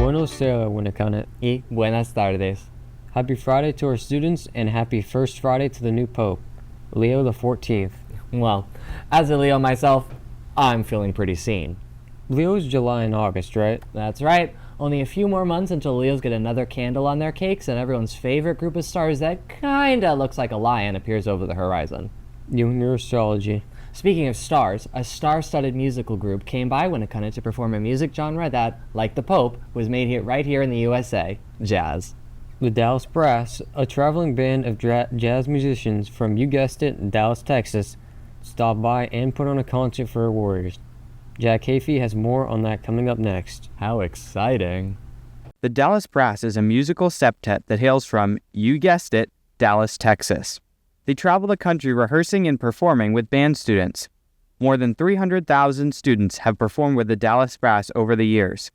Buenos días, Winnicott. Y buenas tardes. Happy Friday to our students and happy first Friday to the new Pope, Leo the 14th. Well, as a Leo myself, I'm feeling pretty seen. Leo's July and August, right? That's right. Only a few more months until Leos get another candle on their cakes and everyone's favorite group of stars that kinda looks like a lion appears over the horizon. You and your astrology. Speaking of stars, a star-studded musical group came by Winnicott to perform a music genre that, like the Pope, was made here right here in the USA, jazz. The Dallas Brass, a traveling band of jazz musicians from, you guessed it, Dallas, Texas, stopped by and put on a concert for our Warriors. Jack Hafey has more on that coming up next. How exciting. The Dallas Brass is a musical septet that hails from, you guessed it, Dallas, Texas. They travel the country rehearsing and performing with band students. More than 300,000 students have performed with the Dallas Brass over the years.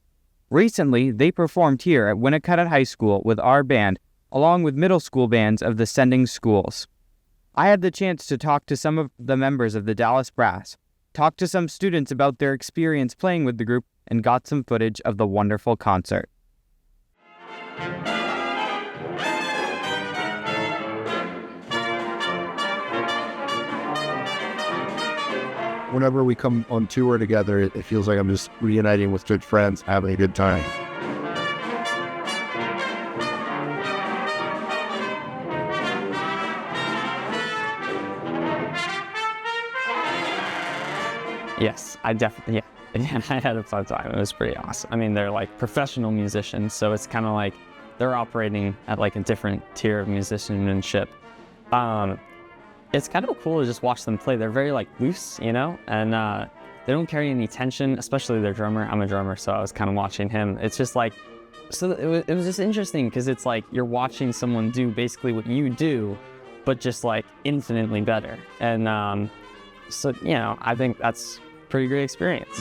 Recently, they performed here at Winnicott High School with our band, along with middle school bands of the sending schools. I had the chance to talk to some of the members of the Dallas Brass, talk to some students about their experience playing with the group, and got some footage of the wonderful concert. Whenever we come on tour together, it feels like I'm just reuniting with good friends, having a good time. Yes, I definitely, yeah, I had a fun time. It was pretty awesome. I mean, they're like professional musicians, so it's kind of like they're operating at like a different tier of musicianship. It's kind of cool to just watch them play. They're very like loose, you know, and they don't carry any tension, especially their drummer. I'm a drummer, so I was kind of watching him. It's just like, so it was just interesting because it's like you're watching someone do basically what you do, but just like infinitely better. And so, you know, I think that's a pretty great experience.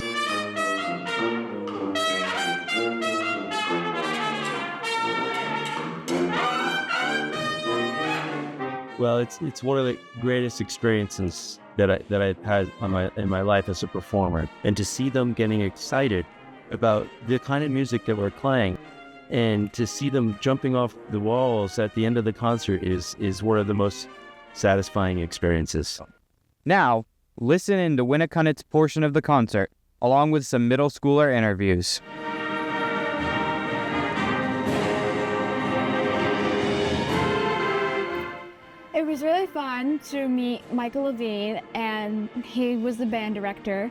Well, it's one of the greatest experiences that I've had in my life as a performer, and to see them getting excited about the kind of music that we're playing, and to see them jumping off the walls at the end of the concert is one of the most satisfying experiences. Now, listen in to Winnicott's portion of the concert, along with some middle schooler interviews. It was really fun to meet Michael Levine, and he was the band director.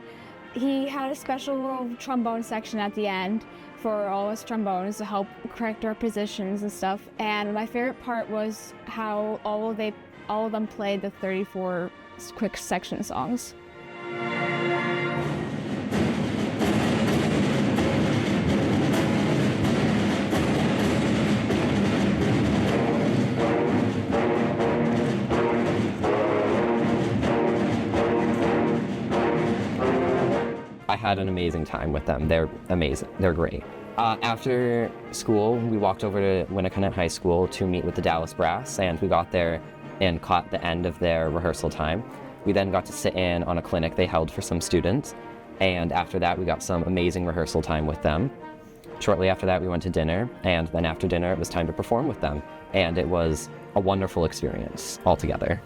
He had a special little trombone section at the end for all his trombones to help correct our positions and stuff. And my favorite part was how all of them played the 34 quick section songs. I had an amazing time with them. They're amazing. They're great. After school, we walked over to Winnicott High School to meet with the Dallas Brass, and we got there and caught the end of their rehearsal time. We then got to sit in on a clinic they held for some students, and after that, we got some amazing rehearsal time with them. Shortly after that, we went to dinner, and then after dinner, it was time to perform with them, and it was a wonderful experience altogether.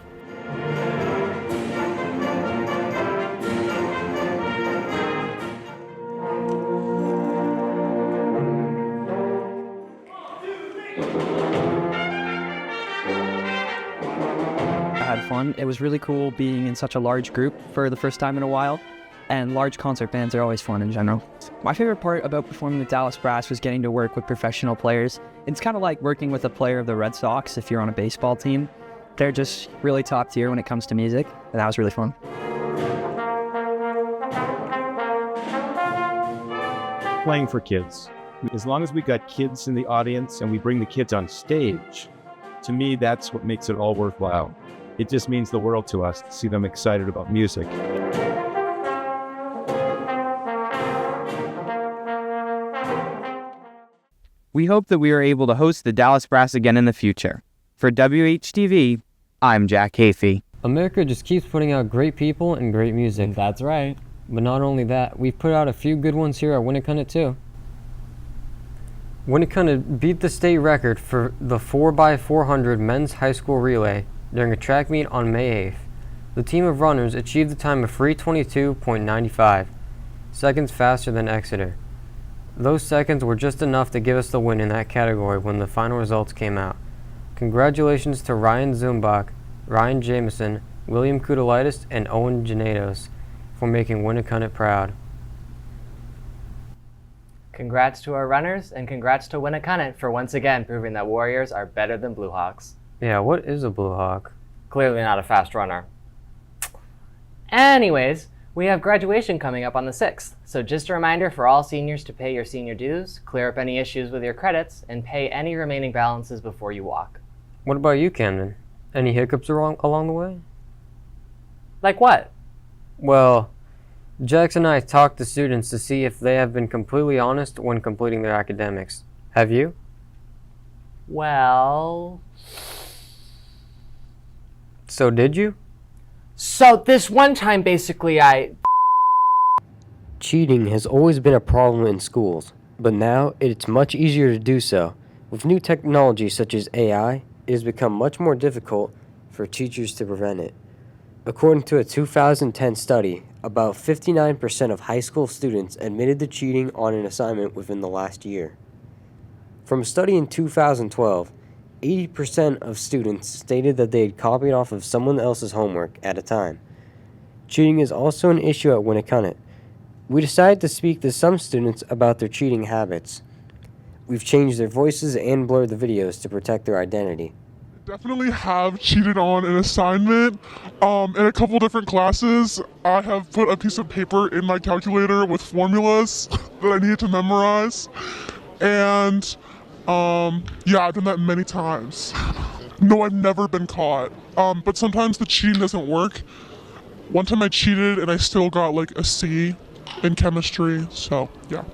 Had fun. It was really cool being in such a large group for the first time in a while, and large concert bands are always fun in general. My favorite part about performing with Dallas Brass was getting to work with professional players. It's kind of like working with a player of the Red Sox if you're on a baseball team. They're just really top tier when it comes to music, and that was really fun. Playing for kids. As long as we got kids in the audience and we bring the kids on stage, to me, that's what makes it all worthwhile. It just means the world to us to see them excited about music. We hope that we are able to host the Dallas Brass again in the future. For WHTV, I'm Jack Hafey. America just keeps putting out great people and great music. That's right. But not only that, we've put out a few good ones here at Winnicott too. Winnicott beat the state record for the 4x400 men's high school relay during a track meet on May 8th. The team of runners achieved the time of 3:22.95, seconds faster than Exeter. Those seconds were just enough to give us the win in that category when the final results came out. Congratulations to Ryan Zumbach, Ryan Jameson, William Kudalitis, and Owen Janados for making Winnicott proud. Congrats to our runners, and congrats to Winnicott for once again proving that Warriors are better than Blue Hawks. Yeah, what is a Blue Hawk? Clearly not a fast runner. Anyways, we have graduation coming up on the 6th, so just a reminder for all seniors to pay your senior dues, clear up any issues with your credits, and pay any remaining balances before you walk. What about you, Camden? Any hiccups along the way? Like what? Well, Jax and I talked to students to see if they have been completely honest when completing their academics. Have you? Well... So did you? So this one time basically Cheating has always been a problem in schools, but now it's much easier to do so. With new technology such as AI, it has become much more difficult for teachers to prevent it. According to a 2010 study, about 59% of high school students admitted to cheating on an assignment within the last year. From a study in 2012, 80% of students stated that they had copied off of someone else's homework at a time. Cheating is also an issue at Winnicott. We decided to speak to some students about their cheating habits. We've changed their voices and blurred the videos to protect their identity. Definitely have cheated on an assignment. In a couple different classes, I have put a piece of paper in my calculator with formulas that I needed to memorize. And yeah, I've done that many times. No, I've never been caught. But sometimes the cheating doesn't work. One time I cheated and I still got like a C in chemistry, so yeah.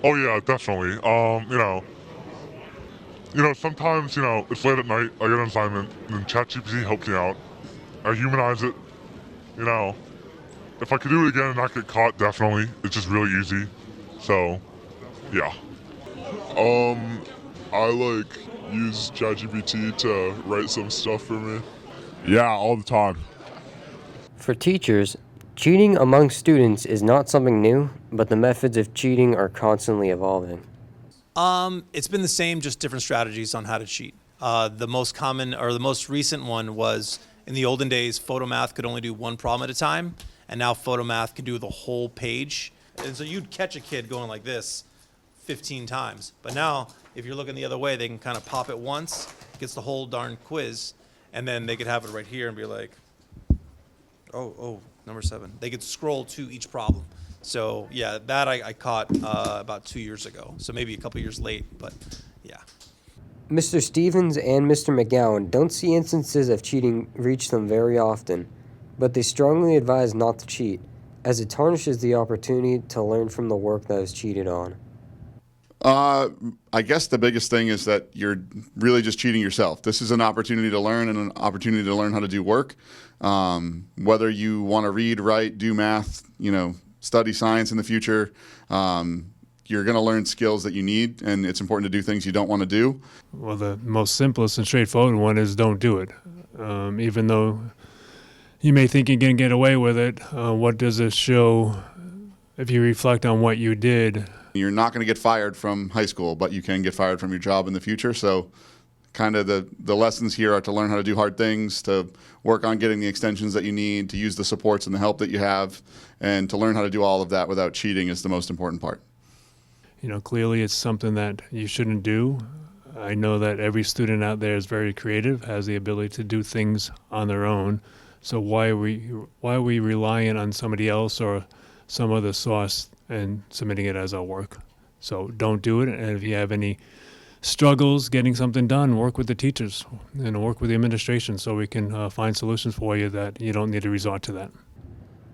Oh yeah, definitely. Sometimes, it's late at night, I get an assignment, and ChatGPT helps me out. I humanize it, If I could do it again and not get caught, definitely. It's just really easy. So, yeah. I use ChatGPT to write some stuff for me. Yeah, all the time. For teachers, cheating among students is not something new, but the methods of cheating are constantly evolving. It's been the same, just different strategies on how to cheat. The most common or the most recent one was in the olden days, Photomath could only do one problem at a time, and now Photomath can do the whole page. And so you'd catch a kid going like this 15 times. But now, if you're looking the other way, they can kind of pop it once, gets the whole darn quiz, and then they could have it right here and be like, oh, number 7. They could scroll to each problem. So yeah, that I caught about 2 years ago. So maybe a couple years late, but yeah. Mr. Stevens and Mr. McGowan don't see instances of cheating reach them very often, but they strongly advise not to cheat, as it tarnishes the opportunity to learn from the work that was cheated on. I guess the biggest thing is that you're really just cheating yourself. This is an opportunity to learn and an opportunity to learn how to do work. Whether you want to read, write, do math, study science in the future, you're going to learn skills that you need, and it's important to do things you don't want to do. Well, the most simplest and straightforward one is don't do it. Even though you may think you can get away with it, what does this show if you reflect on what you did? You're not going to get fired from high school, but you can get fired from your job in the future. So kind of the lessons here are to learn how to do hard things, to work on getting the extensions that you need, to use the supports and the help that you have, and to learn how to do all of that without cheating is the most important part. Clearly it's something that you shouldn't do. I know that every student out there is very creative, has the ability to do things on their own. So why are we relying on somebody else or some other source and submitting it as our work? So don't do it. And if you have any struggles getting something done, work with the teachers and work with the administration so we can find solutions for you that you don't need to resort to that.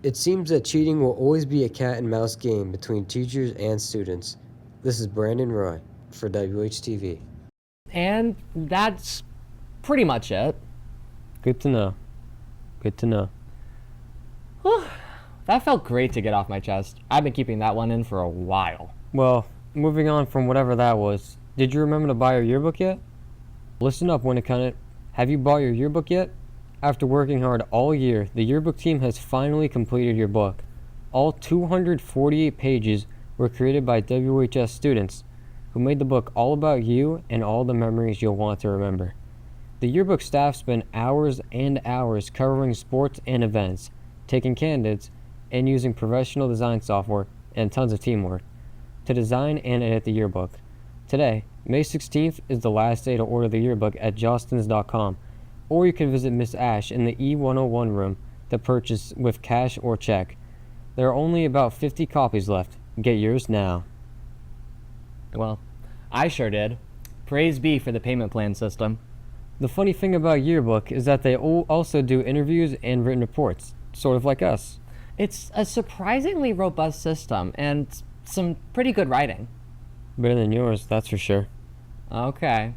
It seems that cheating will always be a cat and mouse game between teachers and students. This is Brandon Roy for WHTV. And that's pretty much it. Good to know. Good to know. That felt great to get off my chest. I've been keeping that one in for a while. Well, moving on from whatever that was, did you remember to buy your yearbook yet? Listen up, Winnacunnet. Have you bought your yearbook yet? After working hard all year, the yearbook team has finally completed your book. All 248 pages were created by WHS students who made the book all about you and all the memories you'll want to remember. The yearbook staff spent hours and hours covering sports and events, taking candidates, and using professional design software and tons of teamwork to design and edit the yearbook. Today, May 16th, is the last day to order the yearbook at jostens.com, or you can visit Miss Ash in the E101 room to purchase with cash or check. There are only about 50 copies left. Get yours now. Well, I sure did. Praise be for the payment plan system. The funny thing about Yearbook is that they also do interviews and written reports, sort of like us. It's a surprisingly robust system and some pretty good writing. Better than yours, that's for sure. Okay.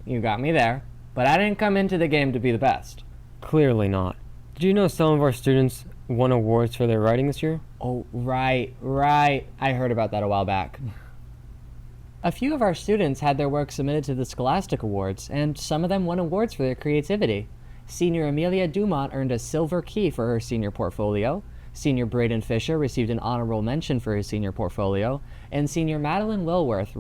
You got me there. But I didn't come into the game to be the best. Clearly not. Did you know some of our students won awards for their writing this year? Oh, right. I heard about that a while back. A few of our students had their work submitted to the Scholastic Awards, and some of them won awards for their creativity. Senior Amelia Dumont earned a Silver Key for her senior portfolio. Senior Braden Fisher received an honorable mention for his senior portfolio, and Senior Madeline Wilworth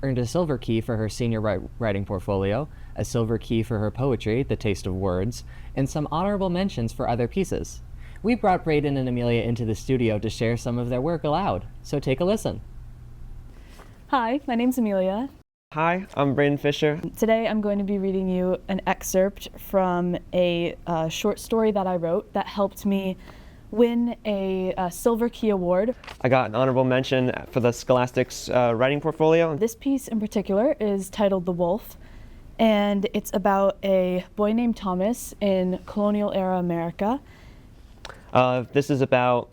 earned a Silver Key for her senior writing portfolio, a Silver Key for her poetry, The Taste of Words, and some honorable mentions for other pieces. We brought Braden and Amelia into the studio to share some of their work aloud, so take a listen. Hi, my name's Amelia. Hi, I'm Braden Fisher. Today I'm going to be reading you an excerpt from a short story that I wrote that helped me win a Silver Key Award. I got an honorable mention for the Scholastic's writing portfolio. This piece in particular is titled The Wolf, and it's about a boy named Thomas in colonial era America. This is about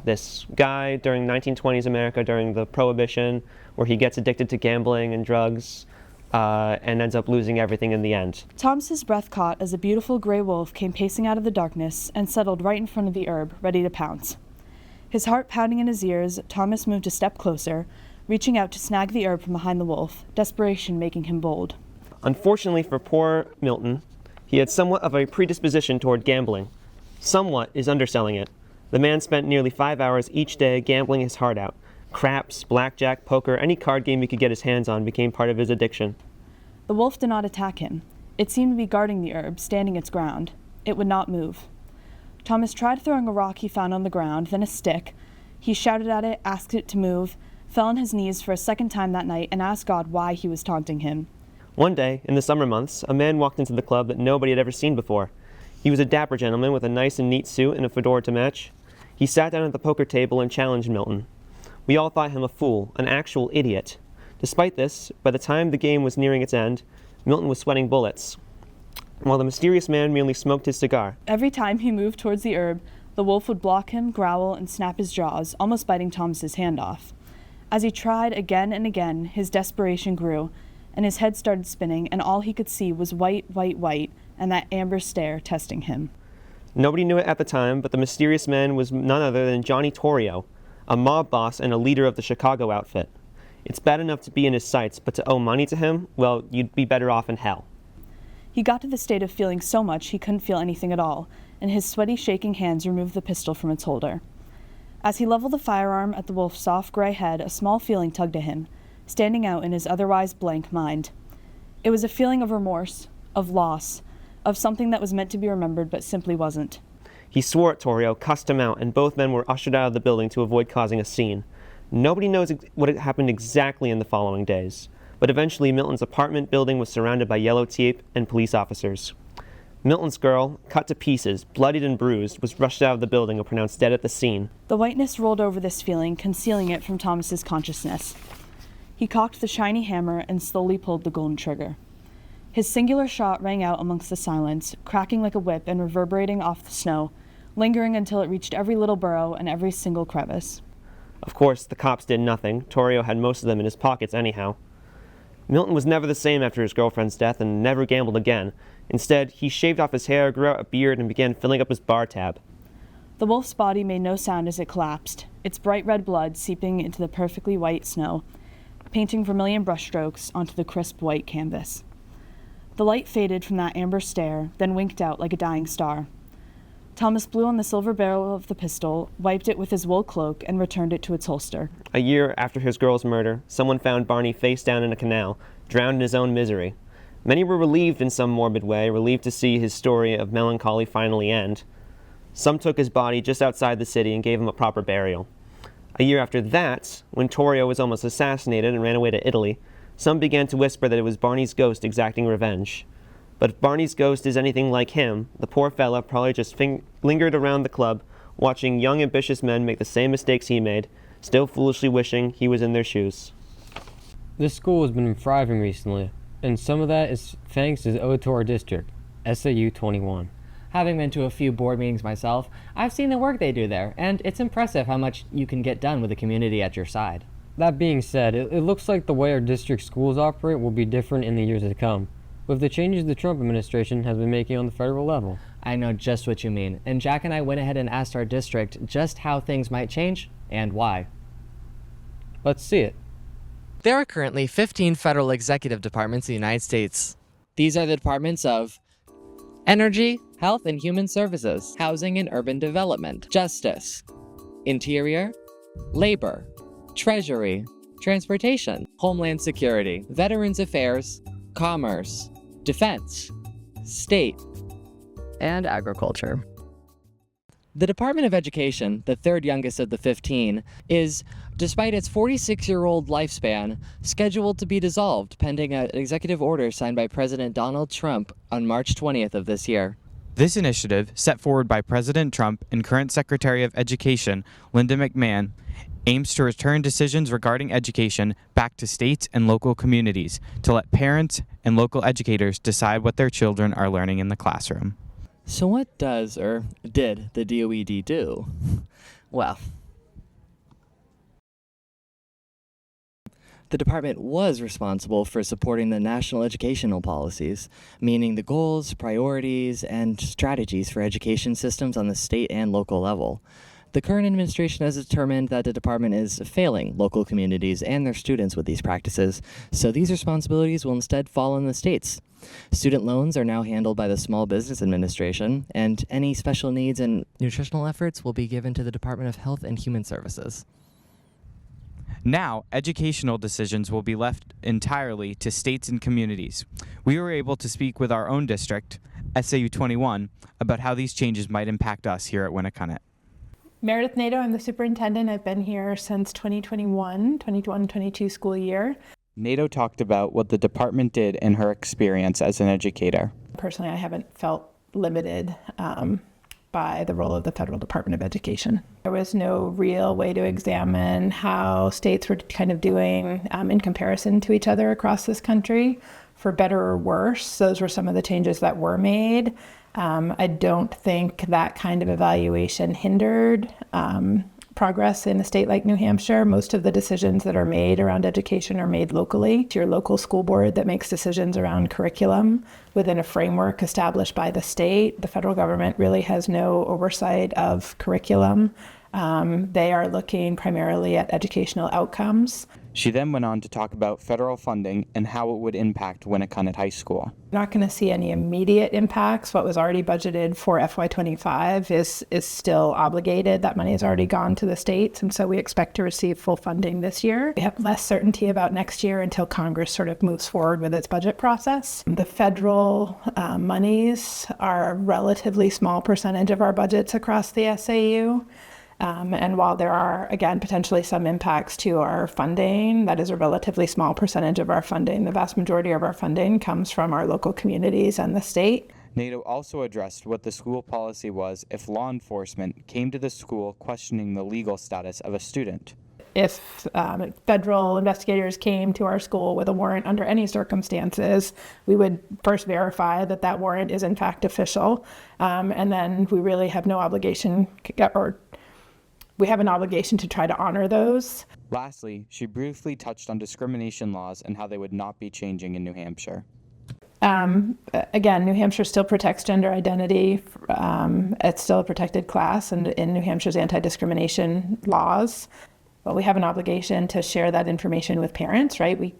this guy during 1920s America during the Prohibition, where he gets addicted to gambling and drugs and ends up losing everything in the end. Thomas's breath caught as a beautiful gray wolf came pacing out of the darkness and settled right in front of the herb, ready to pounce. His heart pounding in his ears, Thomas moved a step closer, reaching out to snag the herb from behind the wolf, desperation making him bold. Unfortunately for poor Milton, he had somewhat of a predisposition toward gambling. Somewhat is underselling it. The man spent nearly 5 hours each day gambling his heart out. Craps, blackjack, poker, any card game he could get his hands on became part of his addiction. The wolf did not attack him. It seemed to be guarding the herb, standing its ground. It would not move. Thomas tried throwing a rock he found on the ground, then a stick. He shouted at it, asked it to move, fell on his knees for a second time that night, and asked God why he was taunting him. One day, in the summer months, a man walked into the club that nobody had ever seen before. He was a dapper gentleman with a nice and neat suit and a fedora to match. He sat down at the poker table and challenged Milton. We all thought him a fool, an actual idiot. Despite this, by the time the game was nearing its end, Milton was sweating bullets, while the mysterious man merely smoked his cigar. Every time he moved towards the herb, the wolf would block him, growl, and snap his jaws, almost biting Thomas's hand off. As he tried again and again, his desperation grew, and his head started spinning, and all he could see was white, and that amber stare testing him. Nobody knew it at the time, but the mysterious man was none other than Johnny Torrio, a mob boss and a leader of the Chicago outfit. It's bad enough to be in his sights, but to owe money to him, well, you'd be better off in hell. He got to the state of feeling so much he couldn't feel anything at all, and his sweaty, shaking hands removed the pistol from its holder. As he leveled the firearm at the wolf's soft gray head, a small feeling tugged at him, standing out in his otherwise blank mind. It was a feeling of remorse, of loss, of something that was meant to be remembered but simply wasn't. He swore at Torrio, cussed him out, and both men were ushered out of the building to avoid causing a scene. Nobody knows what had happened exactly in the following days, but eventually Milton's apartment building was surrounded by yellow tape and police officers. Milton's girl, cut to pieces, bloodied and bruised, was rushed out of the building and pronounced dead at the scene. The whiteness rolled over this feeling, concealing it from Thomas's consciousness. He cocked the shiny hammer and slowly pulled the golden trigger. His singular shot rang out amongst the silence, cracking like a whip and reverberating off the snow, lingering until it reached every little burrow and every single crevice. Of course, the cops did nothing. Torrio had most of them in his pockets anyhow. Milton was never the same after his girlfriend's death and never gambled again. Instead, he shaved off his hair, grew out a beard, and began filling up his bar tab. The wolf's body made no sound as it collapsed, its bright red blood seeping into the perfectly white snow, painting vermilion brushstrokes onto the crisp white canvas. The light faded from that amber stare, then winked out like a dying star. Thomas blew on the silver barrel of the pistol, wiped it with his wool cloak, and returned it to its holster. A year after his girl's murder, someone found Barney face down in a canal, drowned in his own misery. Many were relieved in some morbid way, relieved to see his story of melancholy finally end. Some took his body just outside the city and gave him a proper burial. A year after that, when Torrio was almost assassinated and ran away to Italy, some began to whisper that it was Barney's ghost exacting revenge. But if Barney's ghost is anything like him, the poor fella probably just lingered around the club, watching young ambitious men make the same mistakes he made, still foolishly wishing he was in their shoes. This school has been thriving recently, and some of that is thanks to our district, SAU 21. Having been to a few board meetings myself, I've seen the work they do there, and it's impressive how much you can get done with the community at your side. That being said, it looks like the way our district schools operate will be different in the years to come, with the changes the Trump administration has been making on the federal level. I know just what you mean, and Jack and I went ahead and asked our district just how things might change and why. Let's see it. There are currently 15 federal executive departments in the United States. These are the departments of Energy, Health and Human Services, Housing and Urban Development, Justice, Interior, Labor, Treasury, Transportation, Homeland Security, Veterans Affairs, Commerce, Defense, State, and Agriculture. The Department of Education, the third youngest of the 15, is, despite its 46-year-old lifespan, scheduled to be dissolved pending an executive order signed by President Donald Trump on March 20th of this year. This initiative, set forward by President Trump and current Secretary of Education, Linda McMahon, aims to return decisions regarding education back to states and local communities to let parents and local educators decide what their children are learning in the classroom. So what does, or did, the DOED do? Well, the department was responsible for supporting the national educational policies, meaning the goals, priorities, and strategies for education systems on the state and local level. The current administration has determined that the department is failing local communities and their students with these practices, so these responsibilities will instead fall on the states. Student loans are now handled by the Small Business Administration, and any special needs and nutritional efforts will be given to the Department of Health and Human Services. Now, educational decisions will be left entirely to states and communities. We were able to speak with our own district, SAU 21, about how these changes might impact us here at Winnacunnet. Meredith Nato, I'm the superintendent. I've been here since 2021-22 school year. Nato talked about what the department did in her experience as an educator. Personally, I haven't felt limited by the role of the Federal Department of Education. There was no real way to examine how states were kind of doing in comparison to each other across this country, for better or worse. Those were some of the changes that were made. I don't think that kind of evaluation hindered progress in a state like New Hampshire. Most of the decisions that are made around education are made locally. It's your local school board that makes decisions around curriculum within a framework established by the state. The federal government really has no oversight of curriculum. They are looking primarily at educational outcomes. She then went on to talk about federal funding and how it would impact Winnacunnet High School. Not going to see any immediate impacts. What was already budgeted for FY25 is still obligated. That money has already gone to the states, and so we expect to receive full funding this year. We have less certainty about next year until Congress sort of moves forward with its budget process. The federal monies are a relatively small percentage of our budgets across the SAU. And while there are, again, potentially some impacts to our funding, that is a relatively small percentage of our funding. The vast majority of our funding comes from our local communities and the state. Nato also addressed what the school policy was if law enforcement came to the school questioning the legal status of a student. If federal investigators came to our school with a warrant under any circumstances, we would first verify that that warrant is in fact official. And then we really have no obligation, or we have an obligation to try to honor those. Lastly, she briefly touched on discrimination laws and how they would not be changing in New Hampshire. Again, New Hampshire still protects gender identity. It's still a protected class in New Hampshire's anti-discrimination laws. But we have an obligation to share that information with parents, right?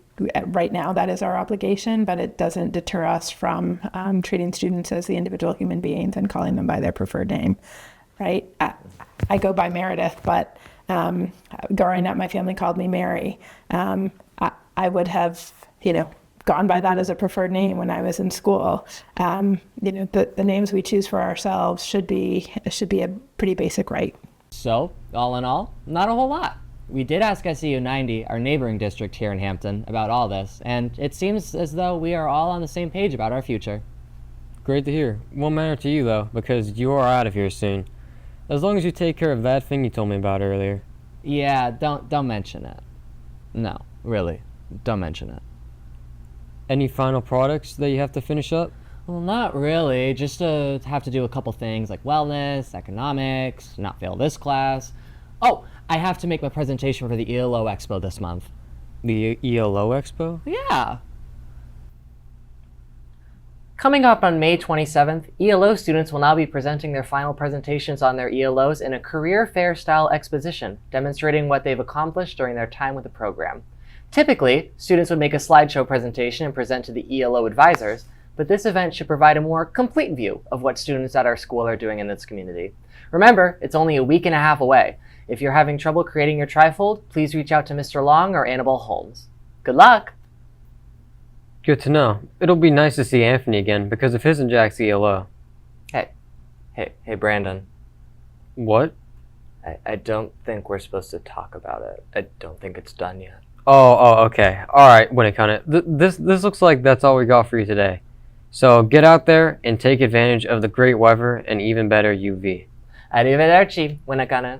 Right now, that is our obligation, but it doesn't deter us from treating students as the individual human beings and calling them by their preferred name, right? I go by Meredith, but growing up, my family called me Mary. I would have, gone by that as a preferred name when I was in school. The names we choose for ourselves should be a pretty basic right. So, all in all, not a whole lot. We did ask SEU 90, our neighboring district here in Hampton, about all this, and it seems as though we are all on the same page about our future. Great to hear. Won't matter to you, though, because you are out of here soon. As long as you take care of that thing you told me about earlier. Yeah, don't mention it. No, really, don't mention it. Any final products that you have to finish up? Well, not really. Just have to do a couple things like wellness, economics, not fail this class. Oh, I have to make my presentation for the ELO Expo this month. The ELO Expo? Yeah. Coming up on May 27th, ELO students will now be presenting their final presentations on their ELOs in a career fair style exposition, demonstrating what they've accomplished during their time with the program. Typically, students would make a slideshow presentation and present to the ELO advisors, but this event should provide a more complete view of what students at our school are doing in this community. Remember, it's only a week and a half away. If you're having trouble creating your trifold, please reach out to Mr. Long or Annabelle Holmes. Good luck! Good to know. It'll be nice to see Anthony again because of his and Jack's ELO. Hey, Brandon. What? I don't think we're supposed to talk about it. I don't think it's done yet. Oh, okay. Alright, Winnicott. This looks like that's all we got for you today. So get out there and take advantage of the great weather and even better UV. Arrivederci, Winnicott.